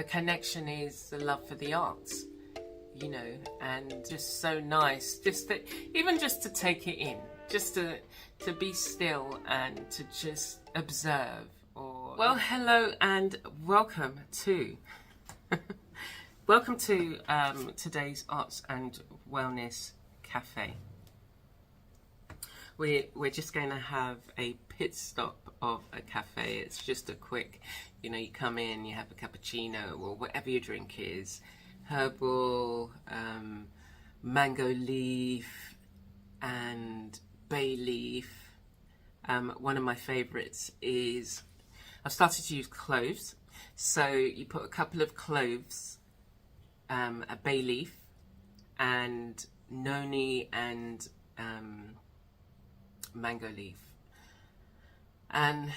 the connection is the love for the arts, you know, and just so nice, just that, even just to take it in, just to be still and to just observe. Or well, hello and welcome to welcome to today's Arts and Wellness Cafe. We're just going to have a pit stop of a cafe. It's just a quick, you know, you come in, you have a cappuccino or whatever your drink is, herbal, mango leaf and bay leaf. One of my favorites is, I've started to use cloves. So you put a couple of cloves, a bay leaf and noni and mango leaf, and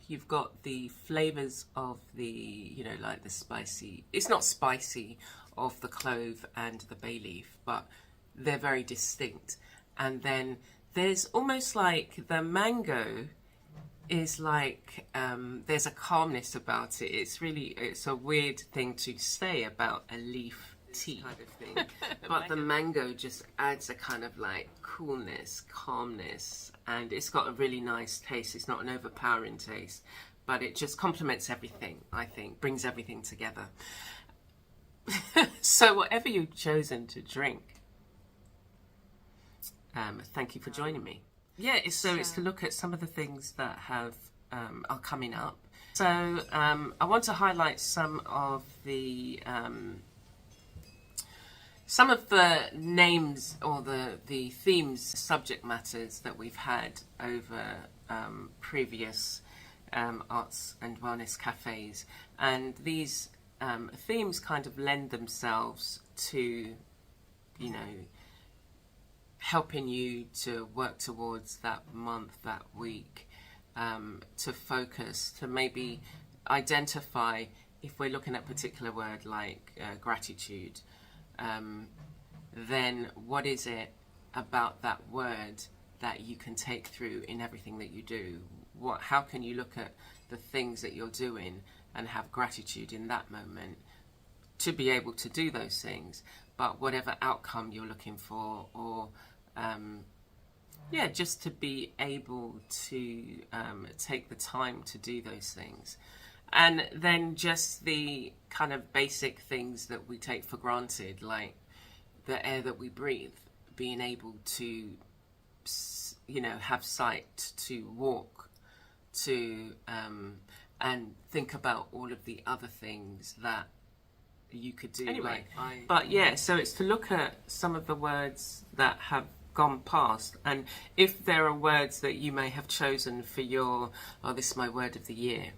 you've got the flavors of the, you know, like the spicy, it's not spicy, of the clove and the bay leaf, but they're very distinct. And then there's almost like the mango is like, there's a calmness about it. It's a weird thing to say about a leaf tea kind of thing, but the mango just adds a kind of like coolness, calmness, and it's got a really nice taste. It's not an overpowering taste, but it just complements everything, I think, brings everything together. So whatever you've chosen to drink, thank you for joining me. Yeah, it's to look at some of the things that have are coming up. So I want to highlight some of the names or the themes, subject matters that we've had over previous arts and wellness cafes, and these themes kind of lend themselves to, you know, helping you to work towards that month, that week, to focus, to maybe identify, if we're looking at a particular word like gratitude, then what is it about that word that you can take through in everything that you do? How can you look at the things that you're doing and have gratitude in that moment to be able to do those things, but whatever outcome you're looking for, or just to be able to take the time to do those things. And then just the kind of basic things that we take for granted, like the air that we breathe, being able to, you know, have sight, to walk, to and think about all of the other things that you could do. Anyway, so it's to look at some of the words that have gone past, and if there are words that you may have chosen for your, oh, this is my word of the year,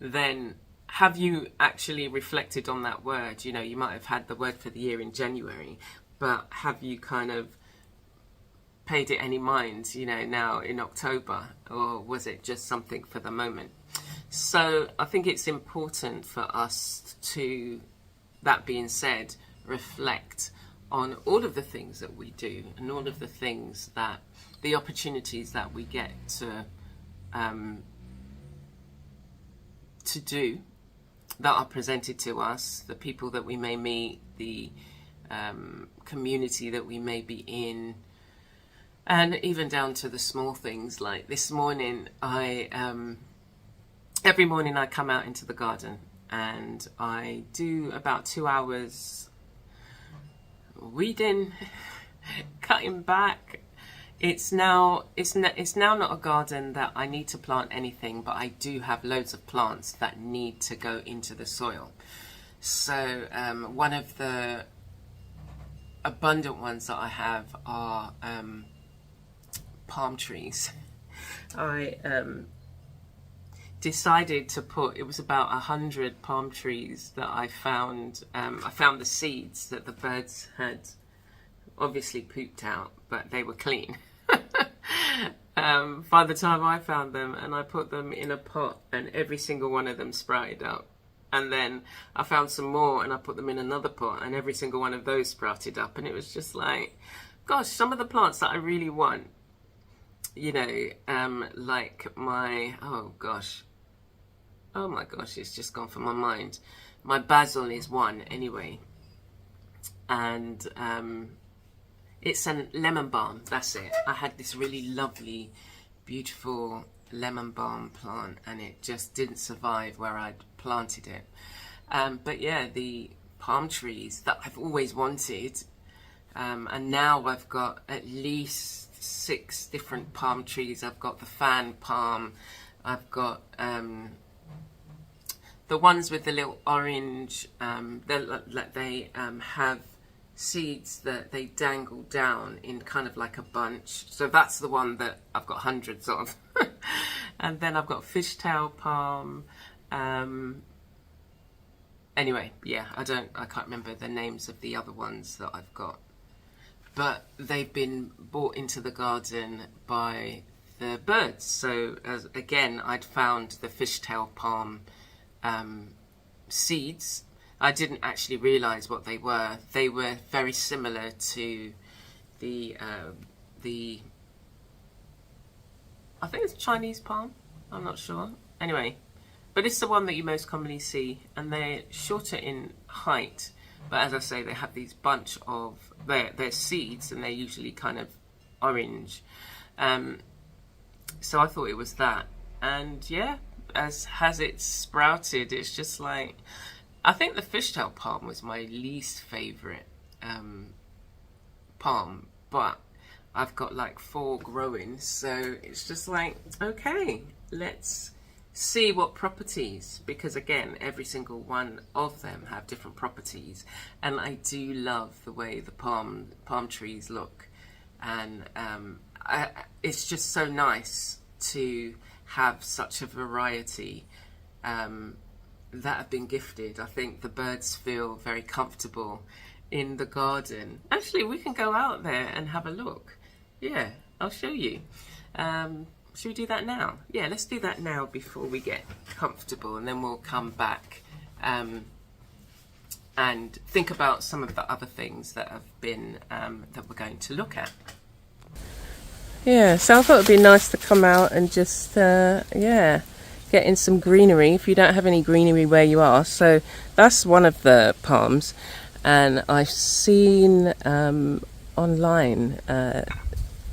then have you actually reflected on that word? You know, you might have had the word for the year in January, but have you kind of paid it any mind, you know, now in October, or was it just something for the moment? So I think it's important for us to, that being said, reflect on all of the things that we do and all of the things that, the opportunities that we get to do, that are presented to us, the people that we may meet, the community that we may be in, and even down to the small things. Like this morning, every morning I come out into the garden and I do about 2 hours weeding, cutting back. It's now not a garden that I need to plant anything, but I do have loads of plants that need to go into the soil. So one of the abundant ones that I have are palm trees. I decided to put, it was about 100 palm trees that I found. I found the seeds that the birds had obviously pooped out, but they were clean. By the time I found them, and I put them in a pot, and every single one of them sprouted up. And then I found some more and I put them in another pot, and every single one of those sprouted up. And it was just like, gosh, some of the plants that I really want, you know, like my, oh gosh, Oh my gosh, it's just gone from my mind. My basil is one anyway. And it's a lemon balm, that's it. I had this really lovely, beautiful lemon balm plant, and it just didn't survive where I'd planted it. But yeah, the palm trees that I've always wanted, and now I've got at least 6 different palm trees. I've got the fan palm, I've got the ones with the little orange, they have seeds that they dangle down in kind of like a bunch. So that's the one that I've got hundreds of. And then I've got fishtail palm. Anyway, yeah, I can't remember the names of the other ones that I've got. But they've been brought into the garden by the birds. So again, I'd found the fishtail palm seeds. I didn't actually realise what they were. They were very similar to the I think it's Chinese palm. I'm not sure. Anyway, but it's the one that you most commonly see, and they're shorter in height. But as I say, they have these bunch of their seeds, and they're usually kind of orange. So I thought it was that, and yeah, has it sprouted. It's just like, I think the fishtail palm was my least favourite palm, but I've got like 4 growing, so it's just like, okay, let's see what properties, because again, every single one of them have different properties, and I do love the way the palm trees look, and it's just so nice to have such a variety that have been gifted. I think the birds feel very comfortable in the garden. Actually, we can go out there and have a look. Yeah, I'll show you. Should we do that now? Yeah, let's do that now before we get comfortable, and then we'll come back and think about some of the other things that have been that we're going to look at. Yeah, so I thought it'd be nice to come out and just get in some greenery if you don't have any greenery where you are. So that's one of the palms, and I've seen online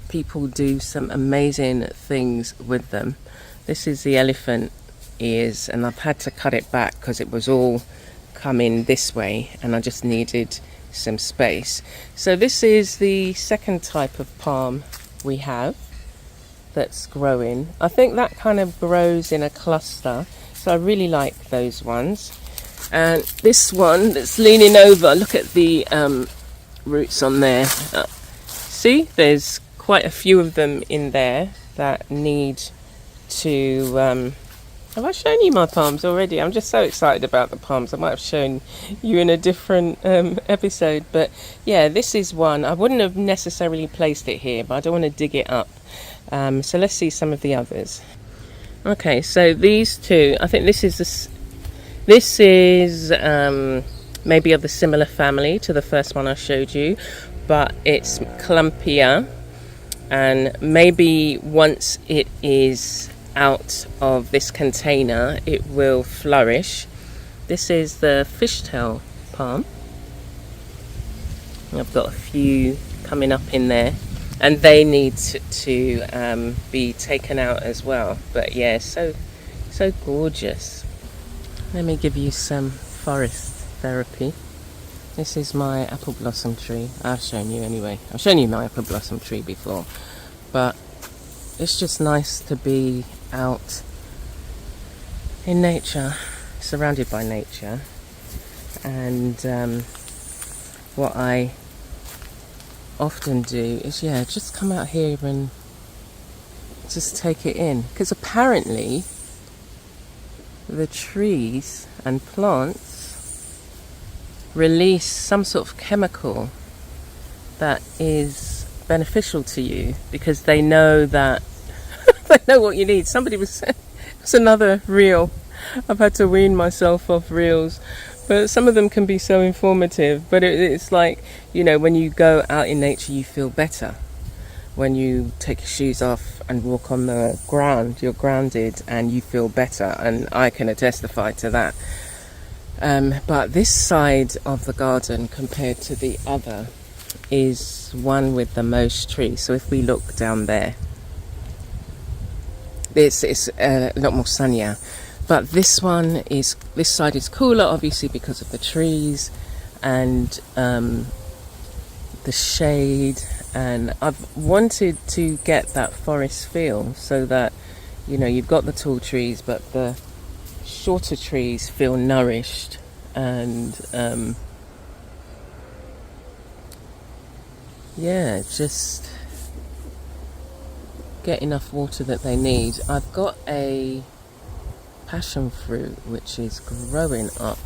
people do some amazing things with them. This is the elephant ears, and I've had to cut it back because it was all coming this way and I just needed some space. So this is the second type of palm we have that's growing. I think that kind of grows in a cluster, so I really like those ones. And this one that's leaning over, look at the roots on there. See, there's quite a few of them in there that need to have I shown you my palms already? I'm just so excited about the palms. I might have shown you in a different episode, but yeah, this is one. I wouldn't have necessarily placed it here, but I don't want to dig it up. So let's see some of the others. Okay, so these two, I think this is maybe of the similar family to the first one I showed you, but it's clumpier, and maybe once it is out of this container it will flourish. This is the fishtail palm. I've got a few coming up in there, and they need to be taken out as well. But yeah, so gorgeous. Let me give you some forest therapy. This is my apple blossom tree. I've shown you anyway. I've shown you my apple blossom tree before, but it's just nice to be out in nature, surrounded by nature. And what I often do is just come out here and just take it in, because apparently the trees and plants release some sort of chemical that is beneficial to you, because they know that they know what you need. Somebody was saying, it's another reel. I've had to wean myself off reels, but some of them can be so informative. But it's like, when you go out in nature you feel better, when you take your shoes off and walk on the ground, you're grounded and you feel better, and I can testify to that. But this side of the garden compared to the other is one with the most trees. So if we look down there, it's a lot more sunnier. But this side is cooler, obviously, because of the trees and the shade. And I've wanted to get that forest feel, so that, you know, you've got the tall trees, but the shorter trees feel nourished and yeah, just get enough water that they need. I've got a passion fruit which is growing up.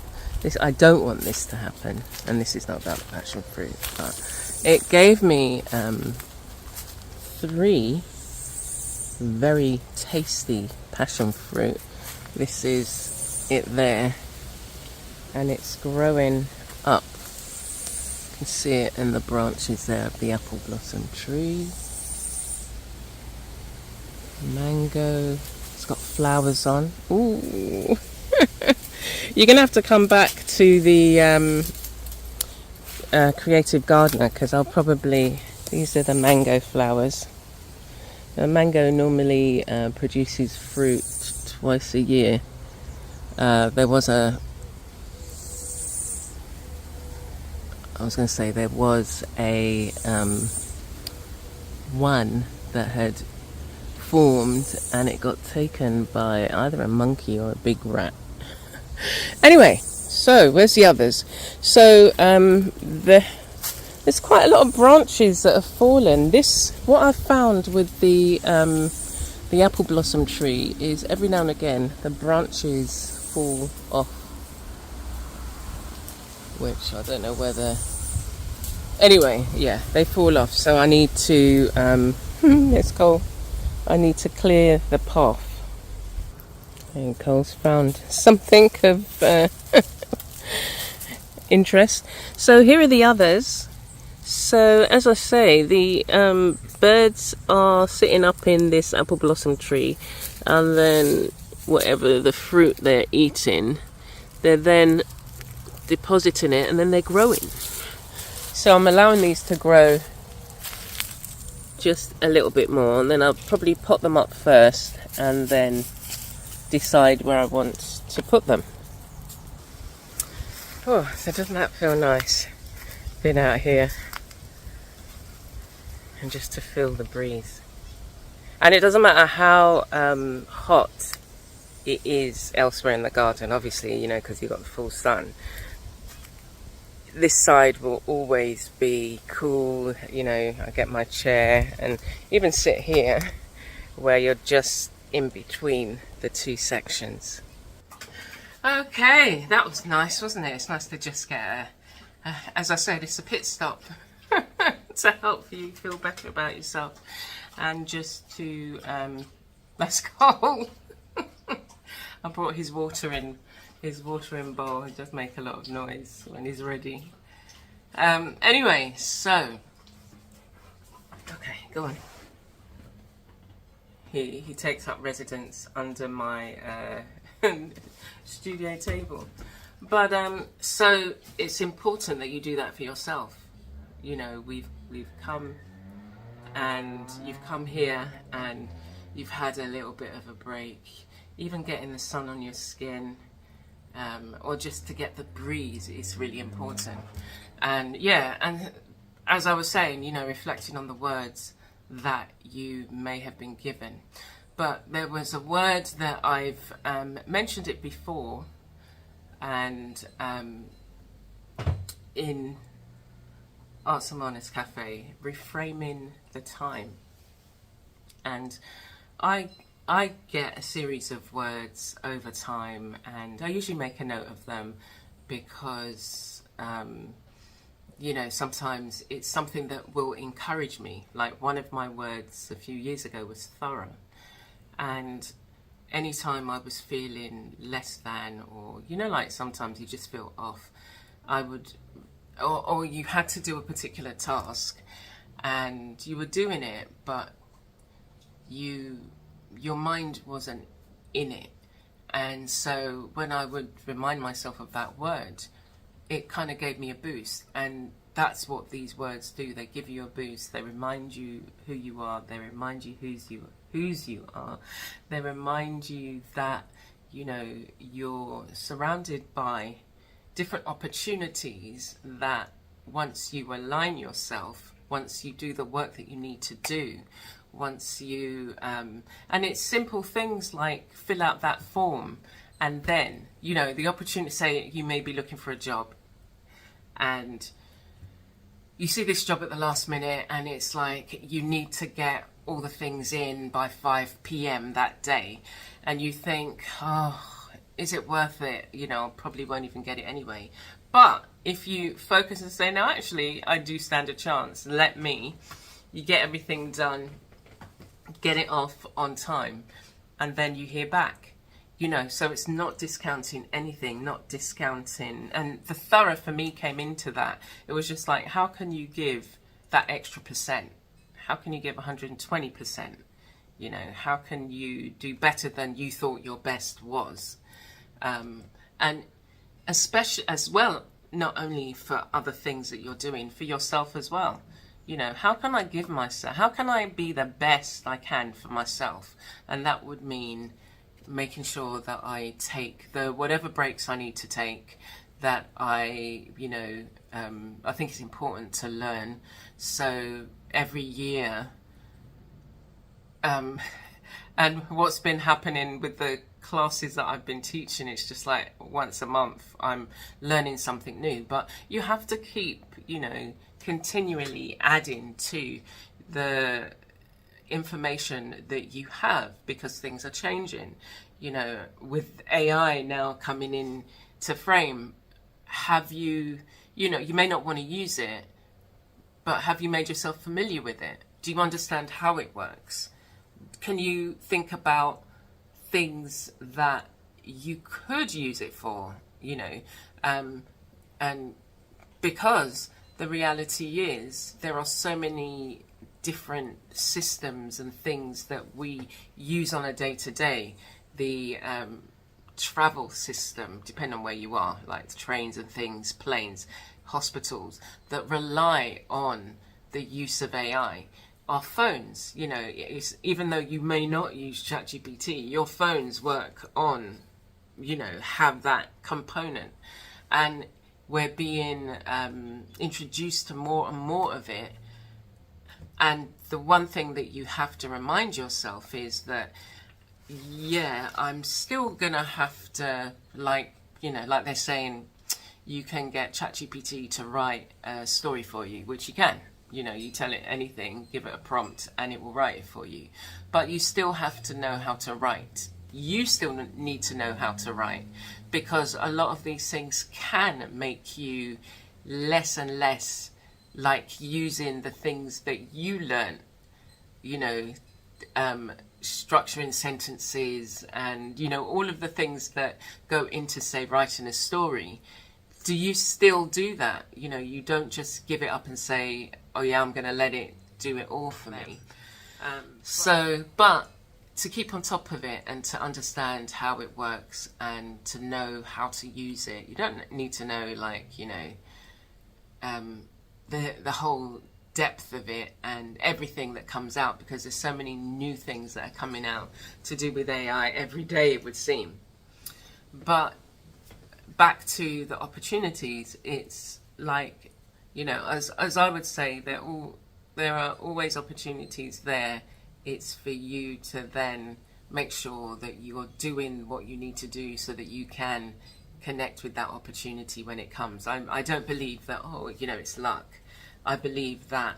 I don't want this to happen, and this is not about the passion fruit, but it gave me 3 very tasty passion fruit. This is it there, and it's growing up. You can see it in the branches there of the apple blossom tree. Mango, it's got flowers on. Ooh. You're gonna have to come back to the creative gardener, because these are the mango flowers. The mango normally produces fruit twice a year. There was a one that had formed, and it got taken by either a monkey or a big rat. Anyway, so where's the others? So there's quite a lot of branches that have fallen. What I've found with the apple blossom tree is every now and again the branches fall off, which I don't know whether. Anyway, yeah, they fall off. So I need to it's cold. I need to clear the path. And Cole's found something of interest. So here are the others. So as I say, the birds are sitting up in this apple blossom tree, and then whatever the fruit they're eating, they're then depositing it, and then they're growing. So I'm allowing these to grow just a little bit more, and then I'll probably pot them up first and then decide where I want to put them. Oh, so doesn't that feel nice, being out here and just to feel the breeze? And it doesn't matter how hot it is elsewhere in the garden, obviously, you know, because you've got the full sun. This side will always be cool, you know. I get my chair and even sit here where you're just in between the 2 sections. Okay, that was nice, wasn't it? It's nice to just get as I said, it's a pit stop to help you feel better about yourself, and just to let's go. I brought his watering bowl. He does make a lot of noise when he's ready. Anyway, so okay, go on. He takes up residence under my studio table. But so it's important that you do that for yourself. You know, we've come, and you've come here and you've had a little bit of a break, even getting the sun on your skin, or just to get the breeze is really important. And yeah, and as I was saying, you know, reflecting on the words that you may have been given. But there was a word that I've mentioned it before, and in Arts and Wellness Cafe, reframing the time. And I get a series of words over time, and I usually make a note of them because you know, sometimes it's something that will encourage me. Like one of my words a few years ago was thorough. And anytime I was feeling less than, or, you know, like sometimes you just feel off, I would, or you had to do a particular task and you were doing it, but your mind wasn't in it. And so when I would remind myself of that word, it kind of gave me a boost. And that's what these words do. They give you a boost. They remind you who you are. They remind you whose you are. They remind you that, you know, you're surrounded by different opportunities that once you align yourself, once you do the work that you need to do, once you and it's simple things like fill out that form, and then, you know, the opportunity, say you may be looking for a job and you see this job at the last minute, and it's like you need to get all the things in by 5 p.m. that day, and you think, oh, is it worth it? You know, I probably won't even get it anyway. But if you focus and say, no, actually, I do stand a chance, you get everything done, get it off on time, and then you hear back. You know, so it's not discounting anything, not discounting. And the thorough for me came into that. It was just like, how can you give that extra percent? How can you give 120%? You know, how can you do better than you thought your best was? And especially as well, not only for other things that you're doing, for yourself as well. You know, how can I give myself, how can I be the best I can for myself? And that would mean making sure that I take the whatever breaks I need to take, that I, you know, I think it's important to learn. So every year, and what's been happening with the classes that I've been teaching, it's just like once a month I'm learning something new. But you have to keep, you know, continually adding to the information that you have, because things are changing. You know, with AI now coming in to frame, have you, you know, you may not want to use it, but have you made yourself familiar with it? Do you understand how it works? Can you think about things that you could use it for, you know? And because the reality is there are so many different systems and things that we use on a day-to-day. The travel system, depending on where you are, like the trains and things, planes, hospitals, that rely on the use of AI. Our phones, you know, even though you may not use ChatGPT, your phones work on, you know, have that component. And we're being introduced to more and more of it. And the one thing that you have to remind yourself is that, yeah, I'm still going to have to, like, you know, like they're saying, you can get ChatGPT to write a story for you, which you can. You know, you tell it anything, give it a prompt, and it will write it for you. But you still have to know how to write. You still need to know how to write, because a lot of these things can make you less and less like using the things that you learn, you know, structuring sentences and, you know, all of the things that go into, say, writing a story. Do you still do that? You know, you don't just give it up and say, oh yeah, I'm going to let it do it all for me. But to keep on top of it and to understand how it works and to know how to use it, you don't need to know, like, you know, the whole depth of it and everything that comes out, because there's so many new things that are coming out to do with AI every day, it would seem. But back to the opportunities, it's like, you know, as I would say, there are always opportunities there. It's for you to then make sure that you're doing what you need to do so that you can connect with that opportunity when it comes. I don't believe that, oh, you know, it's luck. I believe that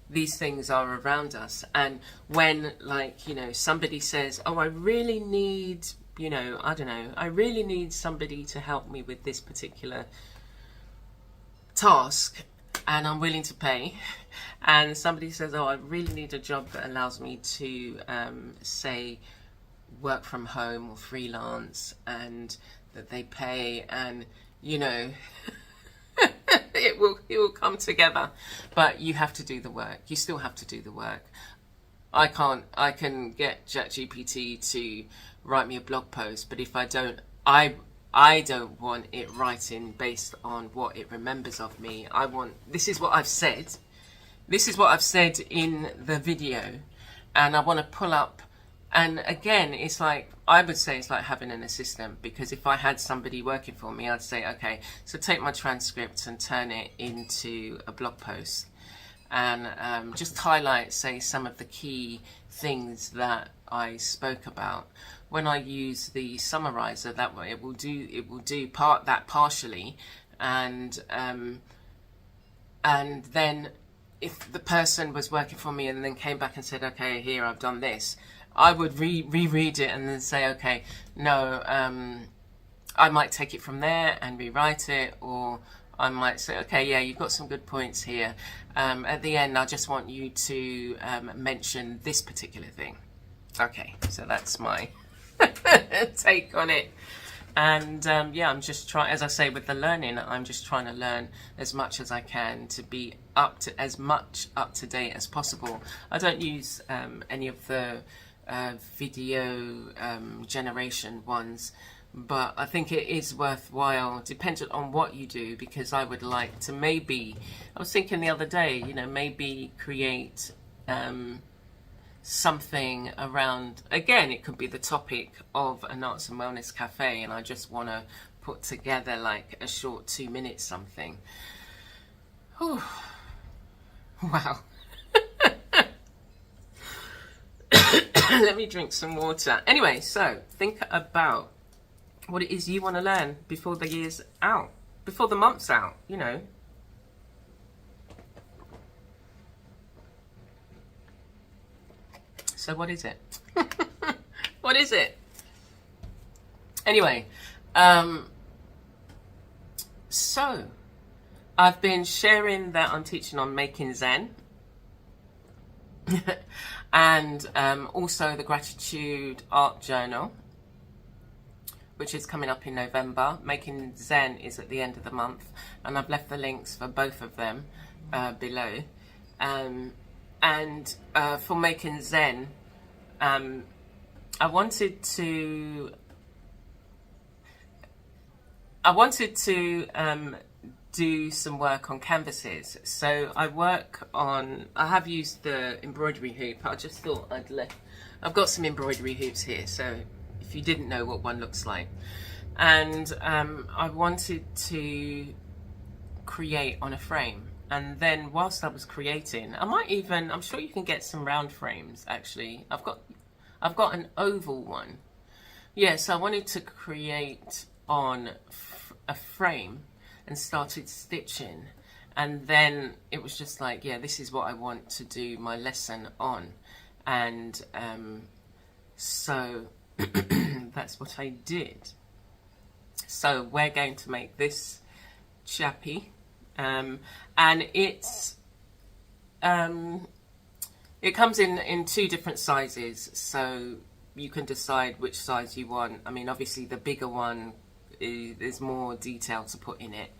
these things are around us. And when, like, you know, somebody says, oh, I really need, you know, I don't know, I really need somebody to help me with this particular task, and I'm willing to pay. And somebody says, oh, I really need a job that allows me to, say, work from home or freelance, and that they pay, and, you know, it will come together. But you have to do the work. You still have to do the work. I can get ChatGPT to write me a blog post, but if I don't, I don't want it writing based on what it remembers of me. This is what I've said. This is what I've said in the video, and I want to pull up. And again, it's like, I would say it's like having an assistant, because if I had somebody working for me, I'd say, okay, so take my transcript and turn it into a blog post, and just highlight, say, some of the key things that I spoke about. When I use the summarizer, that way it will do that partially, and then if the person was working for me and then came back and said, okay, here, I've done this, I would reread it and then say, okay, no, I might take it from there and rewrite it, or I might say, okay, yeah, you've got some good points here. At the end, I just want you to mention this particular thing. Okay, so that's my take on it. And yeah, I'm just trying, as I say, with the learning, I'm just trying to learn as much as I can to be as much up to date as possible. I don't use any of the video generation ones, but I think it is worthwhile, dependent on what you do, because I would like to I was thinking the other day, maybe create something around, again, it could be the topic of an arts and wellness cafe, and I just want to put together like a short 2-minute something. Whew. Wow. Let me drink some water. Anyway, so think about what it is you want to learn before the year's out, before the month's out, So what is it? What is it? Anyway, so I've been sharing that I'm teaching on making Zen. And also the gratitude art journal, which is coming up in November. Making Zen is at the end of the month, and I've left the links for both of them below. And for Making Zen, I wanted to do some work on canvases. So I have used the embroidery hoop. I just thought I've got some embroidery hoops here, so if you didn't know what one looks like. And I wanted to create on a frame. And then whilst I was creating, I'm sure you can get some round frames actually. I've got an oval one. Yes, I wanted to create on a frame and started stitching, and then it was just like, yeah, this is what I want to do my lesson on. And so that's what I did. So we're going to make this chappy, and it comes in 2 different sizes, so you can decide which size you want. I mean, obviously the bigger one there's more detail to put in it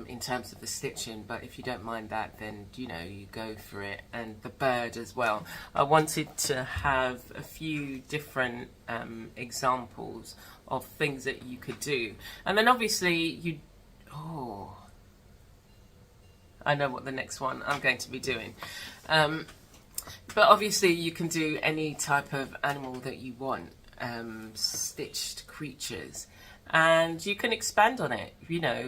in terms of the stitching, but if you don't mind that, then you go for it. And the bird as well, I wanted to have a few different examples of things that you could do. And then obviously I know what the next one I'm going to be doing, but obviously you can do any type of animal that you want, stitched creatures. And you can expand on it,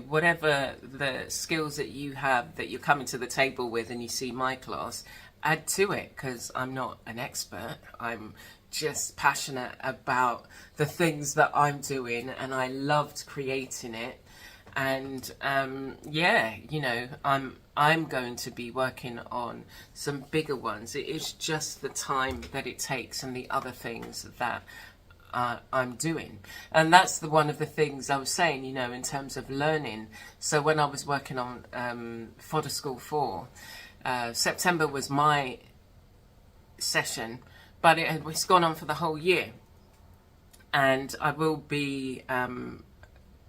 whatever the skills that you have that you're coming to the table with, and you see my class, add to it, because I'm not an expert. I'm just passionate about the things that I'm doing, and I loved creating it. And yeah, I'm going to be working on some bigger ones. It is just the time that it takes and the other things that I'm doing. And that's one of the things I was saying, in terms of learning. So when I was working on Fodder School 4, September was my session, but it's gone on for the whole year. And I will be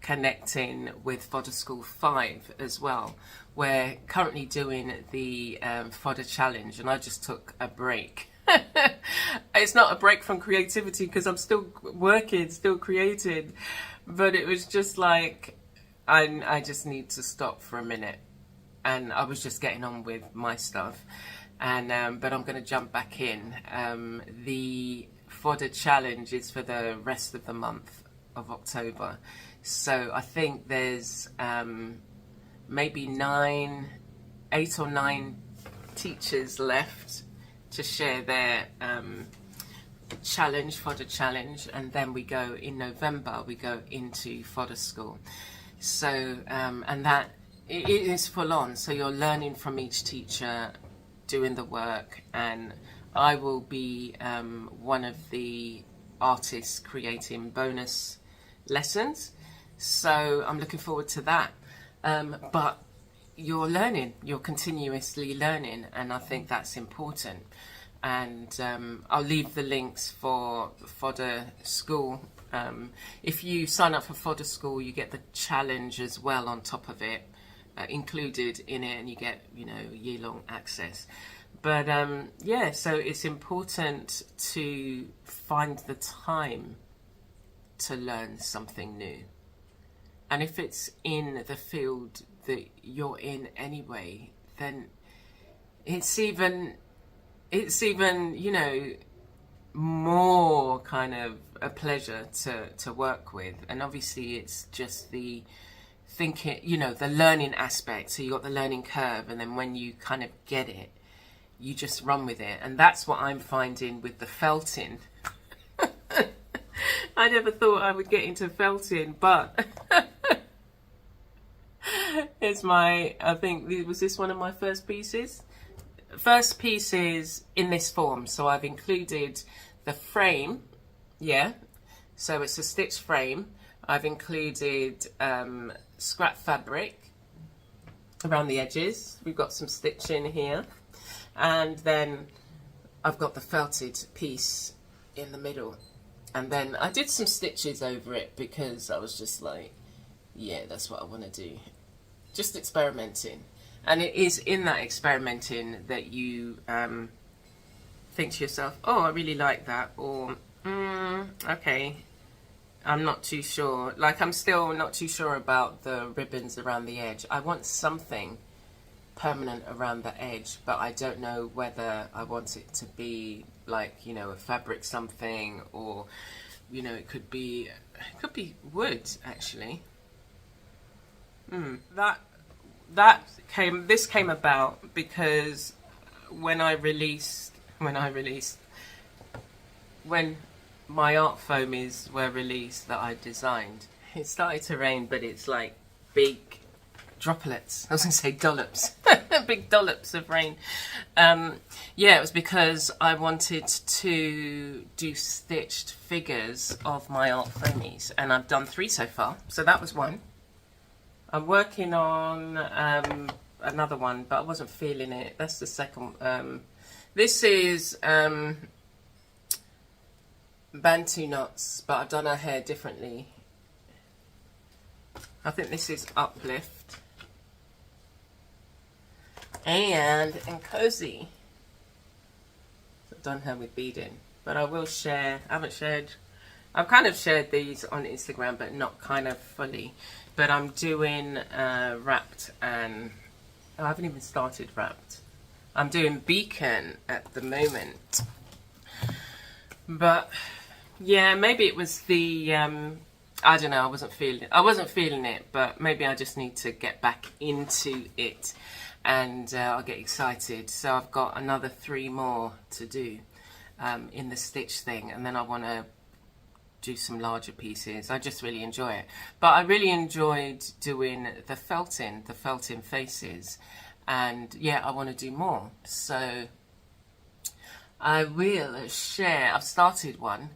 connecting with Fodder School 5 as well. We're currently doing the Fodder Challenge, and I just took a break. It's not a break from creativity because I'm still working, still creating, but it was just like I just need to stop for a minute, and I was just getting on with my stuff, and but I'm going to jump back in. The Fodder Challenge is for the rest of the month of October, so I think there's maybe 8 or 9 teachers left to share their challenge, Fodder Challenge, and then we go in November, we go into Fodder School. So, and that, it is full on, so you're learning from each teacher, doing the work, and I will be one of the artists creating bonus lessons, so I'm looking forward to that. But you're learning, you're continuously learning, and I think that's important. And I'll leave the links for Fodder School. If you sign up for Fodder School, you get the challenge as well on top of it, included in it, and you get, you know, year-long access. But yeah, so it's important to find the time to learn something new. And if it's in the field that you're in anyway, then it's even, you know, more kind of a pleasure to work with. And obviously it's just the thinking, you know, the learning aspect. So you got the learning curve, and then when you kind of get it, you just run with it. And that's what I'm finding with the felting. I never thought I would get into felting, but it's my, I think, was this one of my first pieces? First pieces in this form. So I've included the frame, yeah, so it's a stitch frame. I've included scrap fabric around the edges. We've got some stitching here, and then I've got the felted piece in the middle. And then I did some stitches over it because I was just like, yeah, that's what I want to do. Just experimenting. And it is in that experimenting that you think to yourself, oh, I really like that, or okay, I'm not too sure. Like, I'm still not too sure about the ribbons around the edge. I want something permanent around the edge, but I don't know whether I want it to be like, you know, a fabric something, or, you know, it could be wood actually. This came about because when my art foamies were released that I designed, it started to rain, but it's like big droplets. I was going to say dollops. Big dollops of rain. Yeah, it was because I wanted to do stitched figures of my art foamies, and I've done 3 so far. So that was one. I'm working on another one, but I wasn't feeling it. That's the second. This is Bantu knots, but I've done her hair differently. I think this is Uplift. And Cozy. So I've done her with beading. But I will share, I've kind of shared these on Instagram, but not kind of fully. But I'm doing wrapped, and I haven't even started wrapped. I'm doing beacon at the moment. But yeah, maybe it was the I don't know, I wasn't feeling it, but maybe I just need to get back into it, and I'll get excited. So I've got another 3 more to do in the stitch thing, and then I want to do some larger pieces. I just really enjoy it. But I really enjoyed doing the felting faces, and yeah, I want to do more. So I will share, I've started one,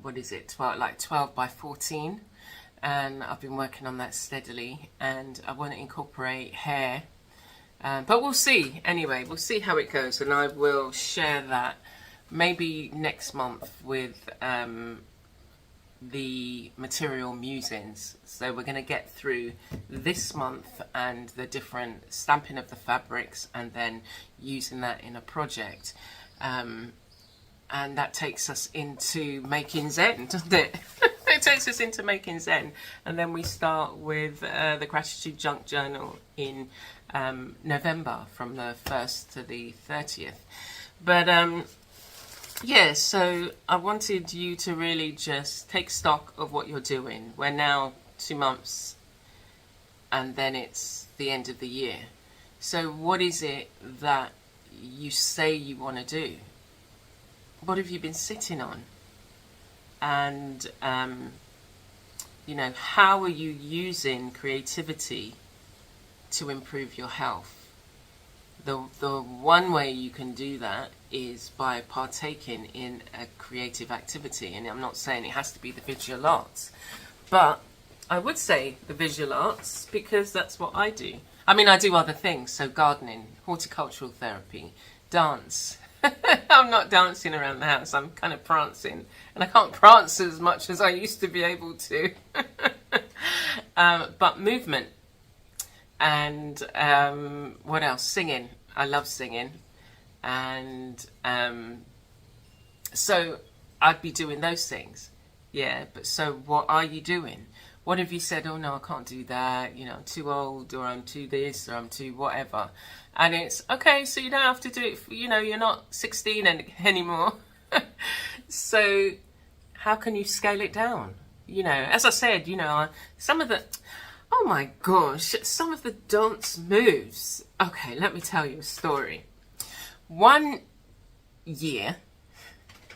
what is it, 12 by 14, and I've been working on that steadily, and I want to incorporate hair, but we'll see. Anyway, we'll see how it goes, and I will share that maybe next month with the material musings. So we're going to get through this month and the different stamping of the fabrics, and then using that in a project. And that takes us into making Zen, doesn't it? It takes us into making Zen. And then we start with the Gratitude Junk Journal in November, from the 1st to the 30th. But yeah, so I wanted you to really just take stock of what you're doing. We're now 2 months and then it's the end of the year. So what is it that you say you want to do? What have you been sitting on? And, you know, how are you using creativity to improve your health? The one way you can do that is by partaking in a creative activity. And I'm not saying it has to be the visual arts, but I would say the visual arts, because that's what I do. I mean, I do other things, so gardening, horticultural therapy, dance. I'm not dancing around the house, I'm kind of prancing. And I can't prance as much as I used to be able to. But movement. And what else? Singing. I love singing. And so I'd be doing those things. Yeah, but so what are you doing? What have you said, oh no, I can't do that, you know, I'm too old, or I'm too this, or I'm too whatever. And it's, okay, so you don't have to do it, you know, you're not 16 anymore. So how can you scale it down? You know, as I said, you know, some of the, oh my gosh, some of the dance moves. Okay, let me tell you a story. One year,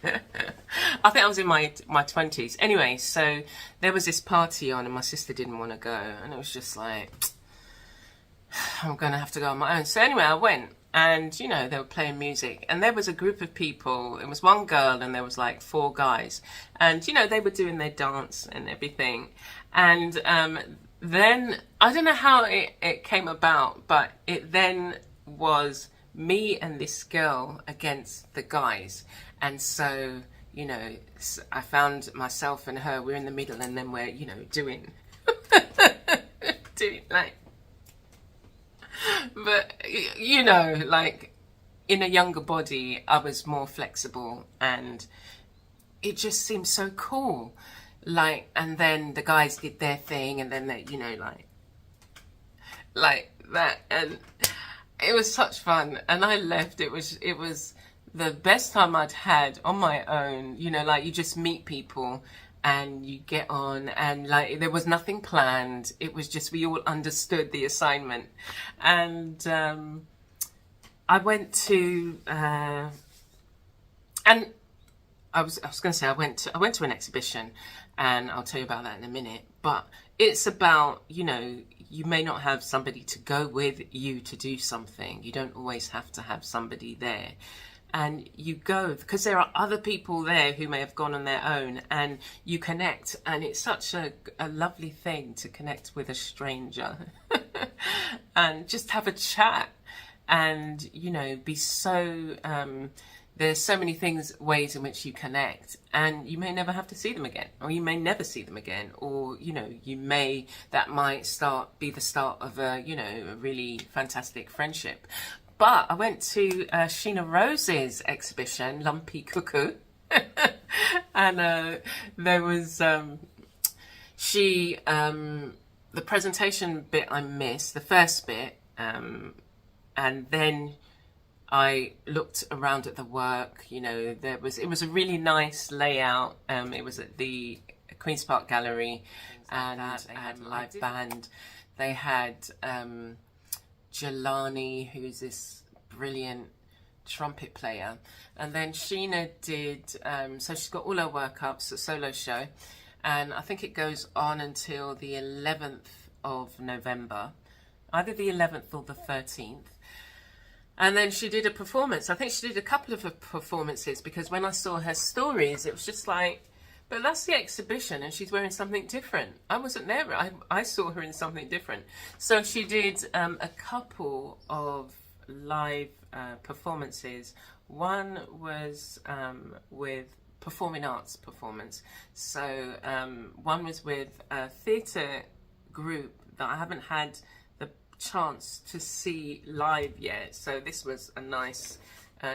I think I was in my 20s. Anyway, so there was this party on and my sister didn't want to go. And it was just like, I'm going to have to go on my own. So anyway, I went, and, you know, they were playing music. And there was a group of people. It was one girl and there was like 4 guys. And, you know, they were doing their dance and everything. And then, I don't know how it came about, but it then was me and this girl against the guys. And so, you know, I found myself and her, we're in the middle, and then we're, you know, doing like, but, you know, like, in a younger body, I was more flexible, and it just seemed so cool. Like, and then the guys did their thing, and then they, you know, like that, and it was such fun. And I left, it was the best time I'd had on my own. You know, like, you just meet people and you get on, and like, there was nothing planned. It was just, we all understood the assignment. And I went to and I was going to say I went to an exhibition, and I'll tell you about that in a minute. But it's about, you know, you may not have somebody to go with you to do something. You don't always have to have somebody there. And you go because there are other people there who may have gone on their own, and you connect. And it's such a lovely thing to connect with a stranger and just have a chat, and, you know, be so, there's so many ways in which you connect, and you may never have to see them again, or you may never see them again, or, you know, that might be the start of a, you know, a really fantastic friendship. But I went to Sheena Rose's exhibition, Lumpy Cuckoo, and there was, the presentation bit I missed, the first bit, and then I looked around at the work. You know, it was a really nice layout. It was at the Queen's Park Gallery, and they had a live band. They had Jelani, who's this brilliant trumpet player, and then Sheena did. So she's got all her work up, so solo show, and I think it goes on until the 11th of November, either the 11th or the 13th. And then she did a performance. I think she did a couple of performances, because when I saw her stories, it was just like, but that's the exhibition and she's wearing something different. I wasn't there. I saw her in something different. So she did a couple of live performances. One was with performing arts performance. So one was with a theatre group that I haven't had the chance to see live yet. So this was a nice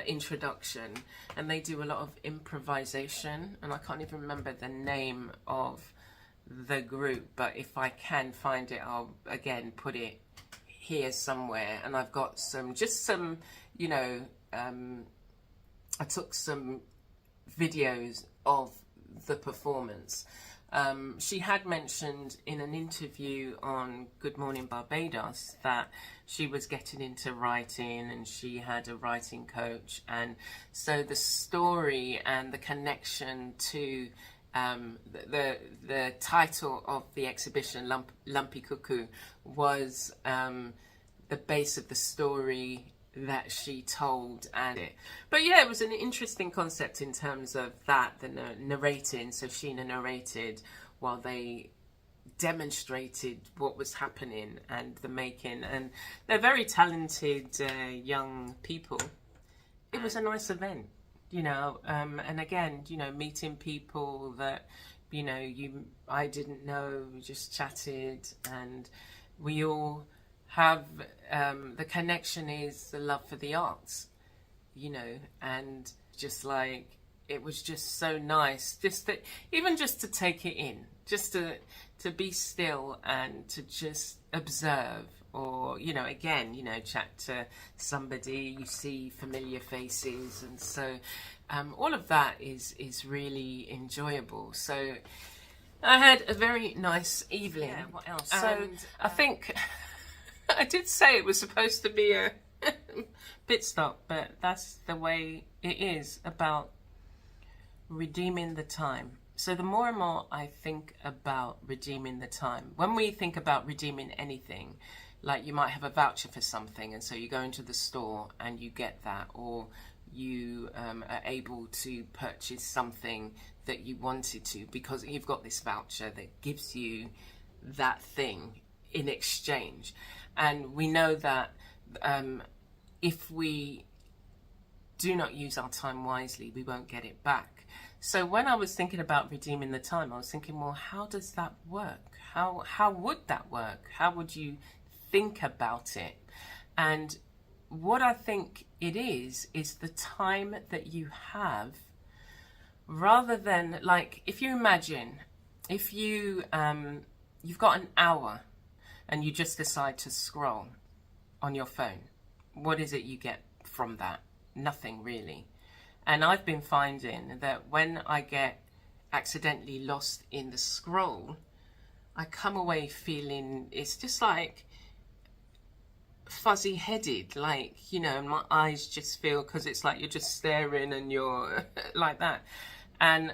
introduction, and they do a lot of improvisation, and I can't even remember the name of the group, but if I can find it, I'll again put it here somewhere. And I've got some, you know, I took some videos of the performance. She had mentioned in an interview on Good Morning Barbados that she was getting into writing, and she had a writing coach, and so the story and the connection to the title of the exhibition, Lumpy Cuckoo, was the base of the story that she told. But yeah, it was an interesting concept in terms of that, the narrating. So Sheena narrated while they demonstrated what was happening and the making, and they're very talented young people. It was a nice event, you know, and again, you know, meeting people that, you know, I didn't know, we just chatted, and we all have the connection is the love for the arts, you know, and just like, it was just so nice just to, even just to take it in, just to be still and to just observe, or, you know, again, you know, chat to somebody, you see familiar faces, and so all of that is really enjoyable. So I had a very nice evening. Yeah, what else? So I think I did say it was supposed to be a pit stop, but that's the way it is about redeeming the time. So the more and more I think about redeeming the time, when we think about redeeming anything, like you might have a voucher for something, and so you go into the store and you get that, or you are able to purchase something that you wanted to because you've got this voucher that gives you that thing in exchange. And we know that if we do not use our time wisely, we won't get it back. So when I was thinking about redeeming the time, I was thinking, well, how does that work? How would that work? How would you think about it? And what I think it is the time that you have, rather than, like, if you imagine, if you you've got an hour and you just decide to scroll on your phone, what is it you get from that? Nothing really. And I've been finding that when I get accidentally lost in the scroll, I come away feeling, it's just like fuzzy headed, like, you know, my eyes just feel, because it's like you're just staring and you're like that. And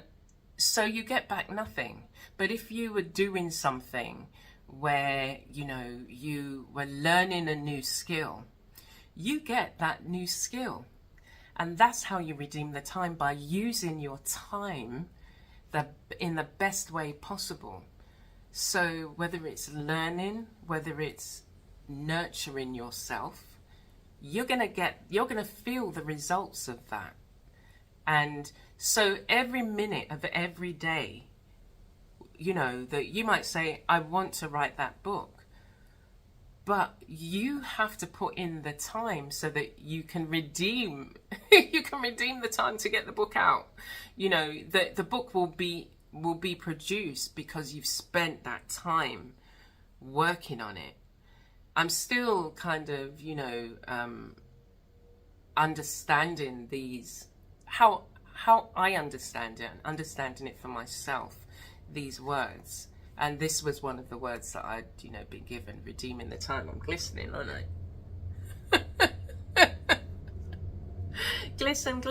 so you get back nothing. But if you were doing something where, you know, you were learning a new skill, you get that new skill. And that's how you redeem the time, by using your time in the best way possible. So whether it's learning, whether it's nurturing yourself, you're gonna feel the results of that. And so every minute of every day, you know, that you might say, I want to write that book. But you have to put in the time so that you can redeem the time to get the book out. You know, the book will be produced because you've spent that time working on it. I'm still kind of, you know, understanding these, how I understand it, and understanding it for myself, these words. And this was one of the words that I'd, you know, been given, redeeming the time. I'm glistening, aren't I? Glisten.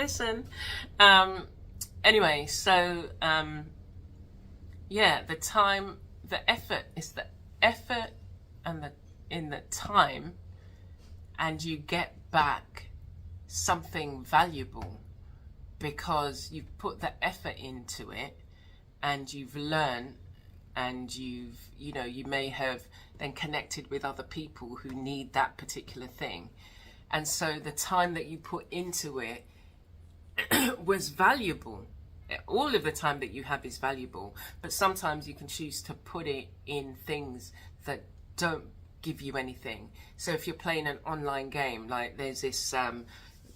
Anyway, so, yeah, the time, the effort is the effort and in the time, and you get back something valuable because you've put the effort into it and you've learned. And you may have then connected with other people who need that particular thing. And so the time that you put into it was valuable. all of the time that you have is valuable, but sometimes you can choose to put it in things that don't give you anything. So if you're playing an online game, like there's this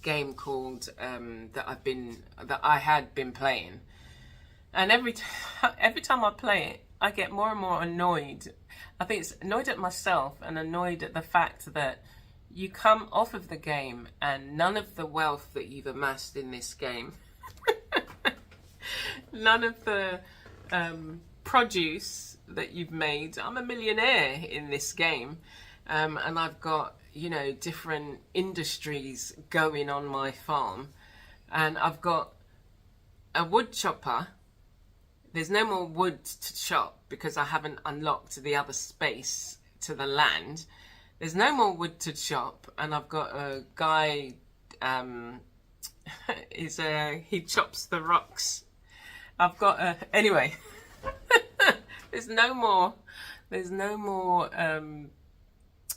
game called that I had been playing, and every time I play it, I get more and more annoyed. I think it's annoyed at myself and annoyed at the fact that you come off of the game and none of the wealth that you've amassed in this game, none of the produce that you've made. I'm a millionaire in this game, and I've got, you know, different industries going on my farm, and I've got a wood chopper. There's no more wood to chop because I haven't unlocked the other space to the land. There's no more wood to chop, and I've got a guy, he chops the rocks. I've got anyway, there's no more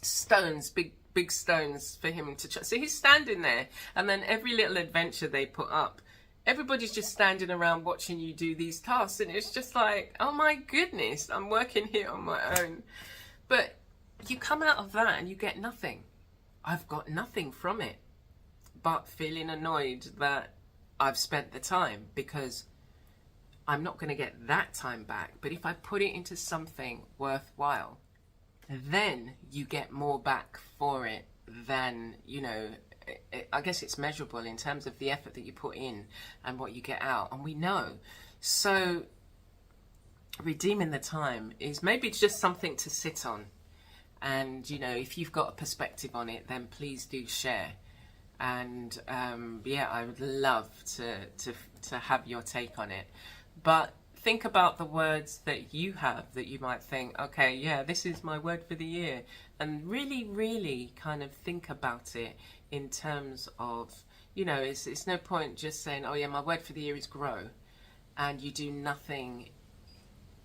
stones, big stones for him to chop. So he's standing there, and then every little adventure they put up, everybody's just standing around watching you do these tasks, and it's just like, oh my goodness, I'm working here on my own. But you come out of that and you get nothing. I've got nothing from it, but feeling annoyed that I've spent the time, because I'm not going to get that time back. But if I put it into something worthwhile, then you get more back for it than, you know, I guess it's measurable in terms of the effort that you put in and what you get out. And we know. So redeeming the time is maybe just something to sit on. And, you know, if you've got a perspective on it, then please do share. And yeah, I would love to have your take on it. But think about the words that you have that you might think, okay, yeah, this is my word for the year. And really, really kind of think about it in terms of, you know, it's no point just saying, oh yeah, my word for the year is grow, and you do nothing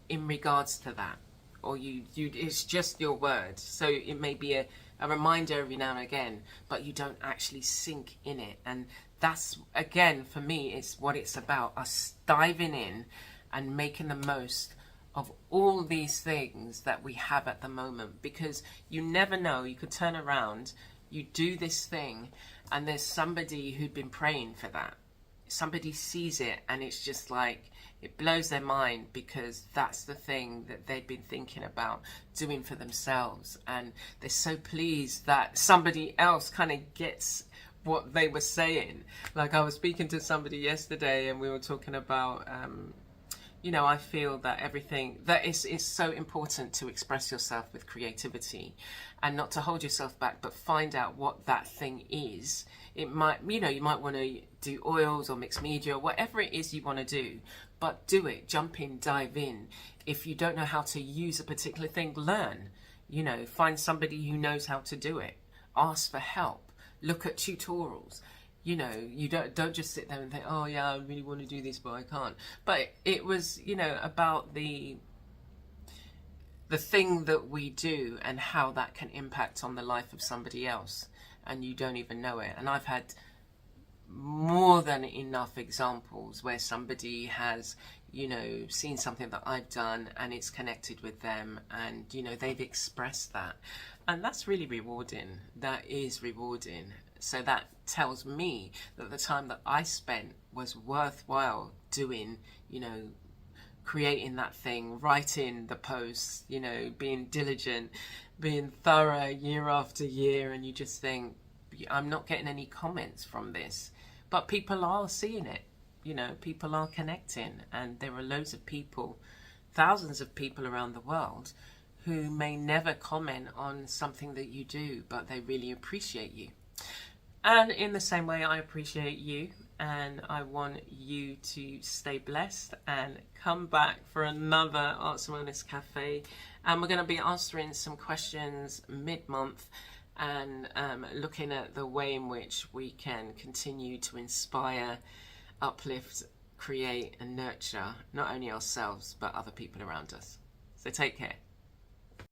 in regards to that. Or you it's just your word. So it may be a reminder every now and again, but you don't actually sink in it. And that's, again, for me, it's what it's about, us diving in and making the most of all these things that we have at the moment. Because you never know, you could turn around, you do this thing, and there's somebody who'd been praying for that. Somebody sees it, and it's just like, it blows their mind, because that's the thing that they've been thinking about doing for themselves. And they're so pleased that somebody else kind of gets what they were saying. Like, I was speaking to somebody yesterday, and we were talking about, you know, I feel that everything, that is so important to express yourself with creativity and not to hold yourself back, but find out what that thing is. It might, you know, you might want to do oils or mixed media or whatever it is you want to do, but do it, jump in, dive in. If you don't know how to use a particular thing, learn, you know, find somebody who knows how to do it, ask for help, look at tutorials. You know, you don't just sit there and think, oh yeah, I really want to do this, but I can't. But it was, you know, about the thing that we do and how that can impact on the life of somebody else, and you don't even know it. And I've had more than enough examples where somebody has, you know, seen something that I've done and it's connected with them, and, you know, they've expressed that. And that's really rewarding. That is rewarding. So that tells me that the time that I spent was worthwhile doing, you know, creating that thing, writing the posts, you know, being diligent, being thorough year after year. And you just think, I'm not getting any comments from this, but people are seeing it, you know, people are connecting, and there are loads of people, thousands of people around the world who may never comment on something that you do, but they really appreciate you. And in the same way, I appreciate you, and I want you to stay blessed and come back for another Arts and Wellness Cafe. And we're going to be answering some questions mid-month, and looking at the way in which we can continue to inspire, uplift, create and nurture not only ourselves but other people around us. So take care.